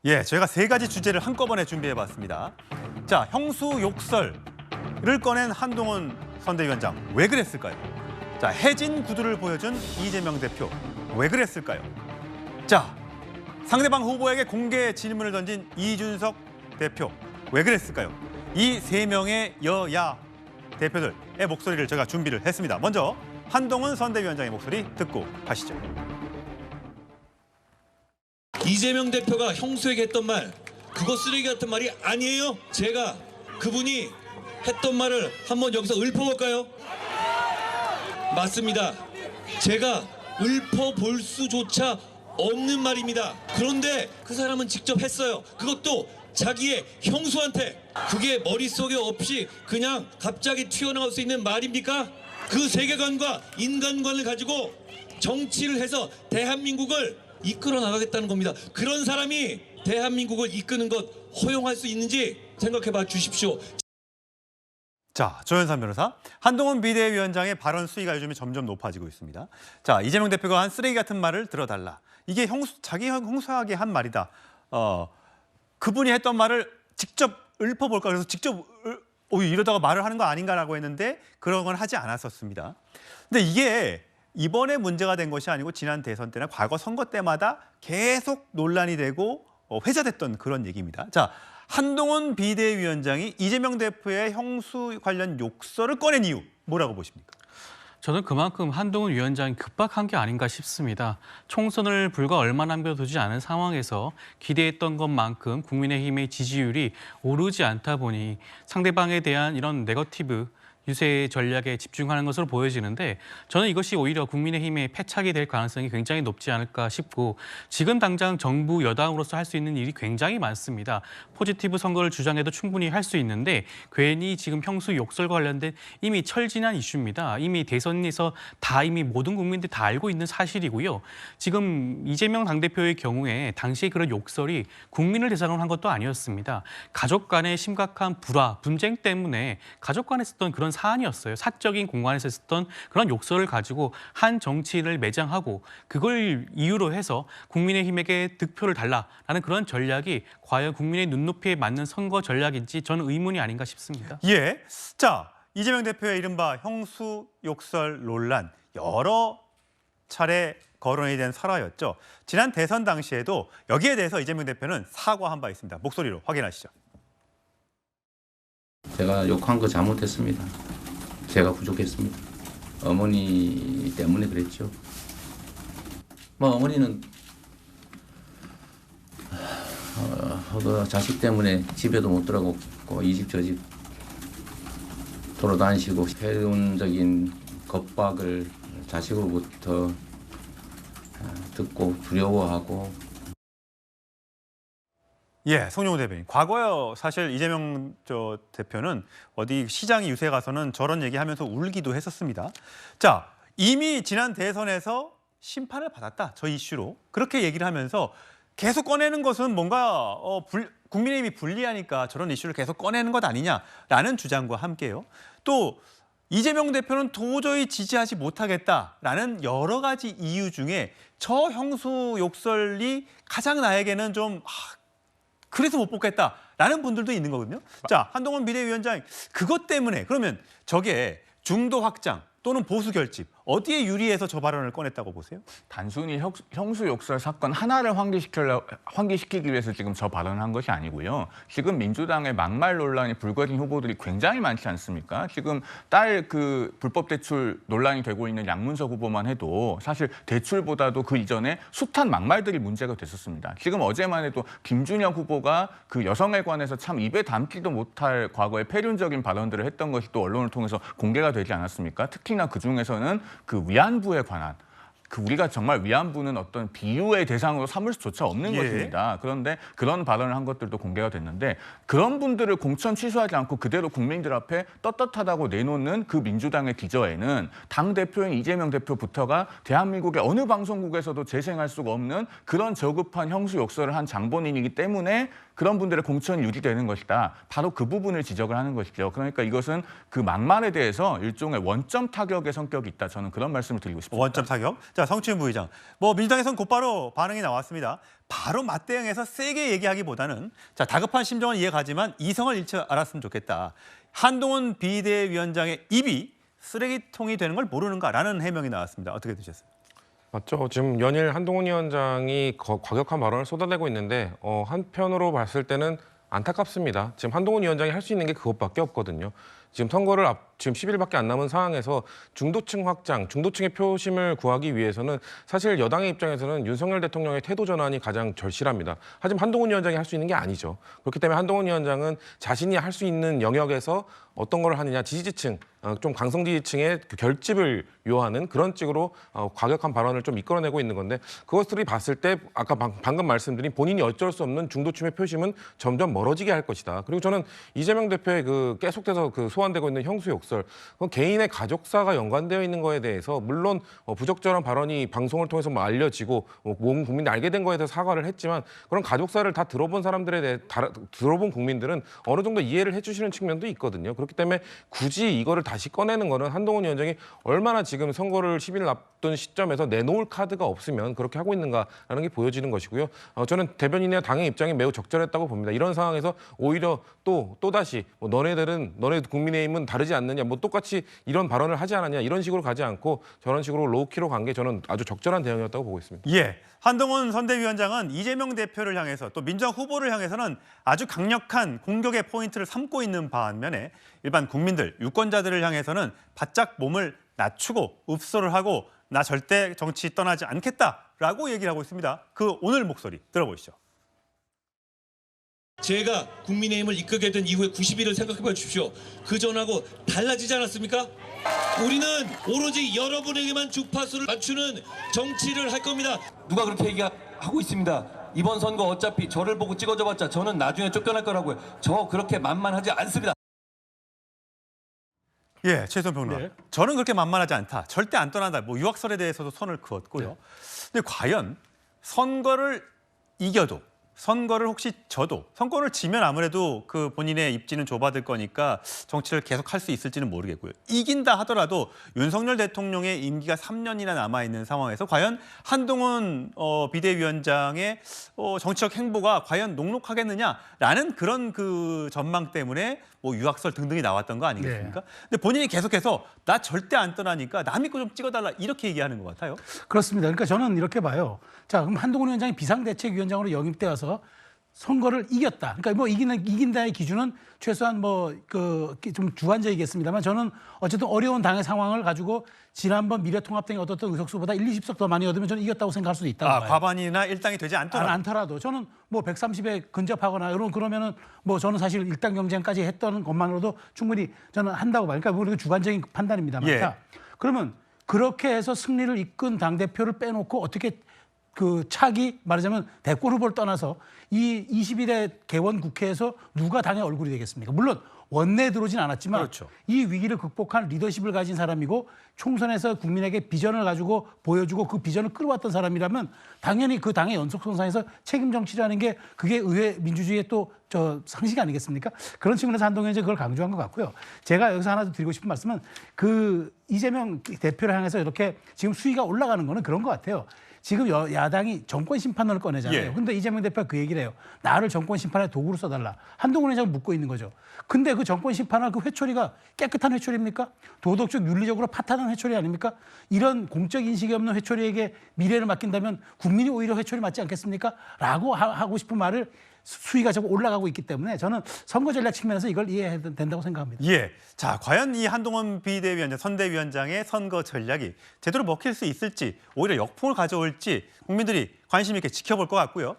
예, 저희가 세 가지 주제를 한꺼번에 준비해봤습니다. 자, 형수 욕설을 꺼낸 한동훈 선대위원장, 왜 그랬을까요? 자, 해진 구두를 보여준 이재명 대표, 왜 그랬을까요? 자, 상대방 후보에게 공개 질문을 던진 이준석 대표, 왜 그랬을까요? 이 세 명의 여야 대표들의 목소리를 제가 준비를 했습니다. 먼저 한동훈 선대위원장의 목소리 듣고 가시죠. 이재명 대표가 형수에게 했던 말, 그거 쓰레기 같은 말이 아니에요. 제가 그분이 했던 말을 한번 여기서 읊어볼까요? 맞습니다. 제가 읊어볼 수조차 없는 말입니다. 그런데 그 사람은 직접 했어요. 그것도 자기의 형수한테. 그게 머릿속에 없이 그냥 갑자기 튀어나올 수 있는 말입니까? 그 세계관과 인간관을 가지고 정치를 해서 대한민국을 이끌어 나가겠다는 겁니다. 그런 사람이 대한민국을 이끄는 것 허용할 수 있는지 생각해 봐 주십시오. 자, 조현선 변호사, 한동훈 비대위원장의 발언 수위가 요즘에 점점 높아지고 있습니다. 자, 이재명 대표가 한 쓰레기 같은 말을 들어달라. 이게 자기 형수하게 한 말이다. 그분이 했던 말을 직접 읊어볼까 그래서 직접 이러다가 말을 하는 거 아닌가라고 했는데 그런 건 하지 않았었습니다. 근데 이게 이번에 문제가 된 것이 아니고 지난 대선 때나 과거 선거 때마다 계속 논란이 되고 회자됐던 그런 얘기입니다. 자, 한동훈 비대위원장이 이재명 대표의 형수 관련 욕설을 꺼낸 이유 뭐라고 보십니까? 저는 그만큼 한동훈 위원장이 급박한 게 아닌가 싶습니다. 총선을 불과 얼마 남겨두지 않은 상황에서 기대했던 것만큼 국민의힘의 지지율이 오르지 않다 보니 상대방에 대한 이런 네거티브 유세 전략에 집중하는 것으로 보여지는데 저는 이것이 오히려 국민의힘의 패착이 될 가능성이 굉장히 높지 않을까 싶고 지금 당장 정부 여당으로서 할 수 있는 일이 굉장히 많습니다. 포지티브 선거를 주장해도 충분히 할 수 있는데 괜히 지금 형수 욕설과 관련된 이미 철진한 이슈입니다. 이미 대선에서 이미 모든 국민들이 다 알고 있는 사실이고요. 지금 이재명 당대표의 경우에 당시에 그런 욕설이 국민을 대상으로 한 것도 아니었습니다. 가족 간의 심각한 불화, 분쟁 때문에 가족 간에 있었던 그런 사안이었어요. 사적인 공간에서 있었던 그런 욕설을 가지고 한 정치인을 매장하고 그걸 이유로 해서 국민의힘에게 득표를 달라라는 그런 전략이 과연 국민의 눈높이에 맞는 선거 전략인지 저는 의문이 아닌가 싶습니다. 예, 자, 이재명 대표의 이른바 형수 욕설 논란 여러 차례 거론이 된 설화였죠. 지난 대선 당시에도 여기에 대해서 이재명 대표는 사과한 바 있습니다. 목소리로 확인하시죠. 제가 욕한 거 잘못했습니다. 제가 부족했습니다. 어머니 때문에 그랬죠. 어머니는 그 자식 때문에 집에도 못 들어갔고 이 집 저 집 돌아다니시고 폐륜적인 겁박을 자식으로부터 듣고 두려워하고. 예, 송영우 대변인. 과거에 사실 이재명 대표는 어디 시장 유세 가서는 저런 얘기하면서 울기도 했었습니다. 자, 이미 지난 대선에서 심판을 받았다. 저 이슈로. 그렇게 얘기를 하면서 계속 꺼내는 것은 뭔가 국민의힘이 불리하니까 저런 이슈를 계속 꺼내는 것 아니냐라는 주장과 함께요. 또 이재명 대표는 도저히 지지하지 못하겠다라는 여러 가지 이유 중에 저 형수 욕설이 가장 나에게는 좀 그래서 못 뽑겠다라는 분들도 있는 거거든요. 자, 한동훈 비대위원장 그것 때문에 그러면 저게 중도 확장 또는 보수 결집 어디에 유리해서 저 발언을 꺼냈다고 보세요? 단순히 형수 욕설 사건 하나를 환기시키기 위해서 지금 저 발언을 한 것이 아니고요. 지금 민주당의 막말 논란이 불거진 후보들이 굉장히 많지 않습니까? 지금 딸 불법 대출 논란이 되고 있는 양문석 후보만 해도 사실 대출보다도 그 이전에 숱한 막말들이 문제가 됐었습니다. 지금 어제만 해도 김준혁 후보가 그 여성에 관해서 참 입에 담지도 못할 과거의 폐륜적인 발언들을 했던 것이 또 언론을 통해서 공개가 되지 않았습니까? 특히나 그중에서는 그 위안부에 관한 우리가 정말 위안부는 어떤 비유의 대상으로 삼을 수조차 없는 것입니다. 그런데 그런 발언을 한 것들도 공개가 됐는데 그런 분들을 공천 취소하지 않고 그대로 국민들 앞에 떳떳하다고 내놓는 그 민주당의 기저에는 당대표인 이재명 대표부터가 대한민국의 어느 방송국에서도 재생할 수가 없는 그런 저급한 형수 욕설을 한 장본인이기 때문에 그런 분들의 공천이 유지되는 것이다. 바로 그 부분을 지적을 하는 것이죠. 그러니까 이것은 그 막말에 대해서 일종의 원점 타격의 성격이 있다. 저는 그런 말씀을 드리고 싶습니다. 원점 타격. 자, 자, 성추행 부의장. 뭐 민주당에서는 곧바로 반응이 나왔습니다. 바로 맞대응해서 세게 얘기하기보다는 자, 다급한 심정은 이해가지만 이성을 잃지 않았으면 좋겠다. 한동훈 비대위원장의 입이 쓰레기통이 되는 걸 모르는가라는 해명이 나왔습니다. 어떻게 드셨어요? 맞죠. 지금 연일 한동훈 위원장이 과격한 발언을 쏟아내고 있는데 한편으로 봤을 때는 안타깝습니다. 지금 한동훈 위원장이 할 수 있는 게 그것밖에 없거든요. 지금 선거를 지금 10일밖에 안 남은 상황에서 중도층 확장, 중도층의 표심을 구하기 위해서는 사실 여당의 입장에서는 윤석열 대통령의 태도 전환이 가장 절실합니다. 하지만 한동훈 위원장이 할 수 있는 게 아니죠. 그렇기 때문에 한동훈 위원장은 자신이 할 수 있는 영역에서 어떤 걸 하느냐, 지지층, 좀 강성 지지층의 그 결집을 요하는 그런 쪽으로 과격한 발언을 좀 이끌어내고 있는 건데 그것들이 봤을 때 아까 방금 말씀드린 본인이 어쩔 수 없는 중도층의 표심은 점점 멀어지게 할 것이다. 그리고 저는 이재명 대표의 그 계속돼서 그 소환되고 있는 형수 욕설, 그건 개인의 가족사가 연관되어 있는 거에 대해서 물론 부적절한 발언이 방송을 통해서 뭐 알려지고 모든 국민이 알게 된 거에 대해서 사과를 했지만 그런 가족사를 다 들어본 사람들에 대해 들어본 국민들은 어느 정도 이해를 해주시는 측면도 있거든요. 그렇기 때문에 굳이 이거를 다시 꺼내는 거는 한동훈 위원장이 얼마나 지금 선거를 10일 앞둔 시점에서 내놓을 카드가 없으면 그렇게 하고 있는가라는 게 보여지는 것이고요. 저는 대변인의 당의 입장이 매우 적절했다고 봅니다. 이런 상황에서 오히려 또다시 뭐 너네 국민의힘은 다르지 않느냐, 뭐 똑같이 이런 발언을 하지 않았냐 이런 식으로 가지 않고 저런 식으로 로우키로 간 게 저는 아주 적절한 대응이었다고 보고 있습니다. 예, 한동훈 선대위원장은 이재명 대표를 향해서 또 민주당 후보를 향해서는 아주 강력한 공격의 포인트를 삼고 있는 반면에 일반 국민들, 유권자들을 향해서는 바짝 몸을 낮추고 읍소를 하고 나 절대 정치 떠나지 않겠다라고 얘기를 하고 있습니다. 그 오늘 목소리 들어보시죠. 제가 국민의힘을 이끌게 된 이후에 90일을 생각해봐 주십시오. 그 전하고 달라지지 않았습니까? 우리는 오로지 여러분에게만 주파수를 맞추는 정치를 할 겁니다. 누가 그렇게 얘기하고 있습니다. 이번 선거 어차피 저를 보고 찍어줘봤자 저는 나중에 쫓겨날 거라고요. 저 그렇게 만만하지 않습니다. 예, 최선 평론. 네. 저는 그렇게 만만하지 않다. 절대 안 떠난다. 뭐 유학설에 대해서도 손을 그었고요. 네. 근데 과연 선거를 이겨도 선거를 혹시 져도 선거를 지면 아무래도 그 본인의 입지는 좁아들 거니까 정치를 계속 할 수 있을지는 모르겠고요. 이긴다 하더라도 윤석열 대통령의 임기가 3년이나 남아있는 상황에서 과연 한동훈 비대위원장의 정치적 행보가 과연 녹록하겠느냐라는 그런 그 전망 때문에 뭐 유학설 등등이 나왔던 거 아니겠습니까? 네. 근데 본인이 계속해서 나 절대 안 떠나니까 남 믿고 좀 찍어달라 이렇게 얘기하는 것 같아요. 그렇습니다. 그러니까 저는 이렇게 봐요. 자, 그럼 한동훈 위원장이 비상대책위원장으로 영입되어서 선거를 이겼다. 그러니까 뭐 이긴다의 기준은 최소한 뭐 좀 주관적이겠습니다만 저는 어쨌든 어려운 당의 상황을 가지고 지난번 미래통합당이 얻었던 의석수보다 1, 20석 더 많이 얻으면 저는 이겼다고 생각할 수도 있다고 봐요. 과반이나 일당이 되지 않더라도. 저는 뭐 130에 근접하거나 그러면은 뭐 저는 사실 일당 경쟁까지 했던 것만으로도 충분히 저는 한다고 봐요. 그러니까 우리가 주관적인 판단입니다만. 예. 자, 그러면 그렇게 해서 승리를 이끈 당대표를 빼놓고 어떻게 그 차기 말하자면 대권 후보를 떠나서 이 20일의 개원 국회에서 누가 당의 얼굴이 되겠습니까? 물론 원내에 들어오진 않았지만 그렇죠. 이 위기를 극복한 리더십을 가진 사람이고 총선에서 국민에게 비전을 가지고 보여주고 그 비전을 끌어왔던 사람이라면 당연히 그 당의 연속선상에서 책임 정치라는 게 그게 의회 민주주의의 또 상식 아니겠습니까? 그런 측면에서 한동훈 이제 그걸 강조한 것 같고요. 제가 여기서 하나 더 드리고 싶은 말씀은 그 이재명 대표를 향해서 이렇게 지금 수위가 올라가는 거는 그런 것 같아요. 지금 야당이 정권 심판론을 꺼내잖아요. 예. 근데 이재명 대표가 그 얘기를 해요. 나를 정권 심판의 도구로 써달라. 한동훈 회장은 묻고 있는 거죠. 근데 그 정권 심판할 그 회초리가 깨끗한 회초리입니까? 도덕적, 윤리적으로 파탄한 회초리 아닙니까? 이런 공적 인식이 없는 회초리에게 미래를 맡긴다면 국민이 오히려 회초리 맞지 않겠습니까? 라고 하고 싶은 말을 수위가 자꾸 올라가고 있기 때문에 저는 선거 전략 측면에서 이걸 이해해야 된다고 생각합니다. 예. 자, 과연 이 한동훈 비대위원장, 선대위원장의 선거 전략이 제대로 먹힐 수 있을지 오히려 역풍을 가져올지 국민들이 관심 있게 지켜볼 것 같고요.